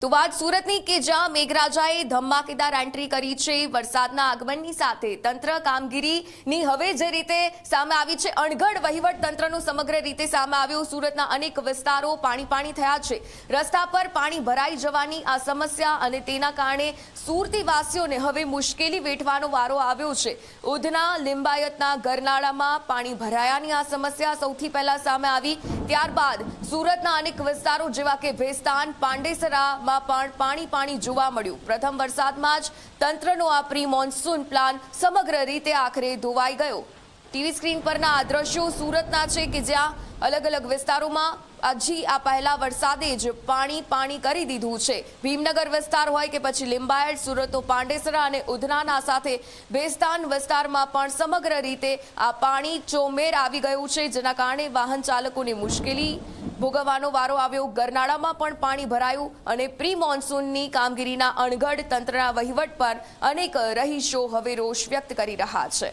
તો વાત સુરતની કે જ્યાં મેઘરાજાએ ધમાકેદાર એન્ટ્રી કરી છે। વરસાદના આગમનની સાથે તંત્ર કામગીરીની હવે જે રીતે સામે આવી છે, અણઘડ વહીવટ તંત્રનું સમગ્ર રીતે સામે આવ્યું। સુરતના અનેક વિસ્તારો પાણી થયા છે। રસ્તા પર પાણી ભરાઈ જવાની આ સમસ્યા અને તેના કારણે સુરતી વાસીઓને હવે મુશ્કેલી વેઠવાનો વારો આવ્યો છે। ઉધના લિંબાયતના ગરનાળામાં પાણી ભરાયાની આ સમસ્યા સૌથી પહેલા સામે આવી, ત્યારબાદ સુરતના અનેક વિસ્તારો જેવા કે ભેસ્તાન, પાંડેસરા પણ પાણી જોવા મળ્યું। પ્રથમ વરસાદમાં જ તંત્રનો આ પ્રી મોન્સૂન પ્લાન સમગ્ર રીતે આખરે ધોવાઈ ગયો। ટીવી સ્ક્રીન પરના આ દ્રશ્યો સુરતના છે કે જ્યાં અલગ અલગ વિસ્તારોમાં હજી આ પહેલા વરસાદે જ પાણી કરી દીધું છે। ભીમનગર વિસ્તાર હોય કે પછી લિંબાયત, સુરતનો પાંડેસરા અને ઉધનાના સાથે ભેસ્તાન વિસ્તારમાં પણ સમગ્ર રીતે આ પાણી ચોમેર આવી ગયું છે, જેના કારણે વાહન ચાલકોને મુશ્કેલી ભોગવવાનો વારો આવ્યો। ગરનાળામાં પણ પાણી ભરાયું અને પ્રી મોન્સૂનની કામગીરીના અણઘડ તંત્રના વહીવટ પર અનેક રહીશો હવે રોષ વ્યક્ત કરી રહ્યા છે।